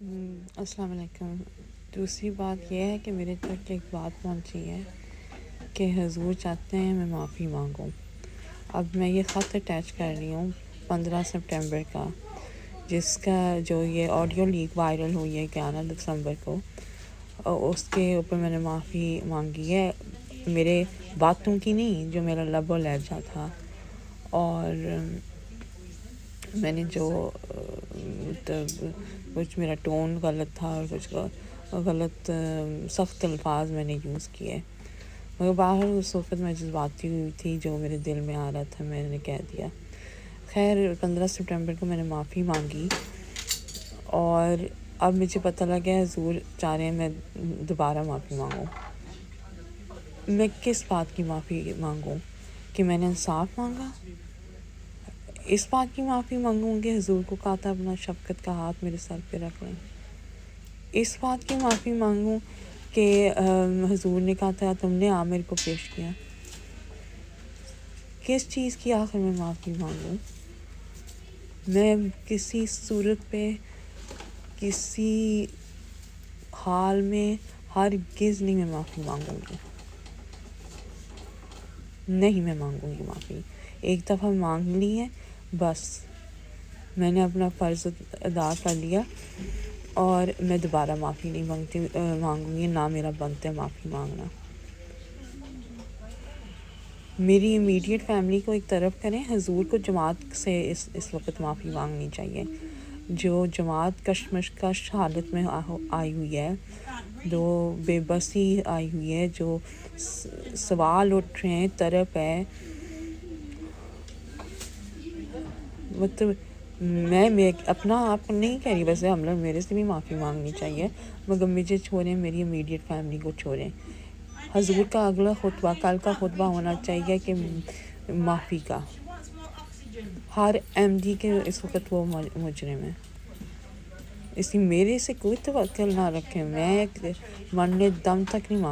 السلام علیکم۔ دوسری بات یہ ہے کہ میرے تک ایک بات پہنچی ہے کہ حضور چاہتے ہیں میں معافی مانگوں۔ اب میں یہ خط اٹیچ کر رہی ہوں 15 سپٹمبر کا، جس کا جو یہ آڈیو لیک وائرل ہوئی ہے 11 دسمبر کو، اس کے اوپر میں نے معافی مانگی ہے، میرے باتوں کی نہیں، جو میرا لب و لہجہ تھا، اور میں نے جو کچھ میرا ٹون غلط تھا اور کچھ غلط سخت الفاظ میں نے یوز کیے، مگر باہر اس وقت میں جذباتی ہوئی تھی، جو میرے دل میں آ رہا تھا میں نے کہہ دیا۔ خیر 15 سپٹمبر کو میں نے معافی مانگی، اور اب مجھے پتہ لگا ہے حضور چاہ رہے ہیں میں دوبارہ معافی مانگوں۔ میں کس بات کی معافی مانگوں؟ کہ میں نے انصاف مانگا؟ اس بات کی معافی مانگوں کہ حضور کو کہا تھا اپنا شفقت کا ہاتھ میرے سر پہ رکھ لیں؟ اس بات کی معافی مانگوں کہ حضور نے کہا تھا تم نے عامر کو پیش کیا؟ کس چیز کی آخر میں معافی مانگوں؟ میں کسی صورت پہ، کسی حال میں، ہرگز نہیں میں معافی مانگوں گی، نہیں میں مانگوں گی معافی۔ ایک دفعہ مانگ لی ہے، بس میں نے اپنا فرض ادا کر لیا، اور میں دوبارہ معافی نہیں مانگوں گی، نہ میرا بنتا ہے معافی مانگنا۔ میری امیڈیٹ فیملی کو ایک طرف کریں، حضور کو جماعت سے اس وقت معافی مانگنی چاہیے، جو جماعت کشمکش حالت میں آئی ہوئی ہے، جو بے بسی آئی ہوئی ہے، جو سوال اٹھ رہے ہیں، طرف ہے، مطلب میں اپنا آپ نہیں کہہ رہی، ویسے ہم لوگ میرے سے بھی معافی مانگنی چاہیے، مگر مجھے چھوڑیں، میری امیڈیٹ فیملی کو چھوڑیں۔ حضور کا اگلا خطبہ، کل کا خطبہ ہونا چاہیے کہ معافی کا۔ ہر احمدی کے اس وقت وہ مجرم ہے، اس لیے میرے سے کوئی توقع نہ رکھیں، میں مرنے دم تک نہیں معافی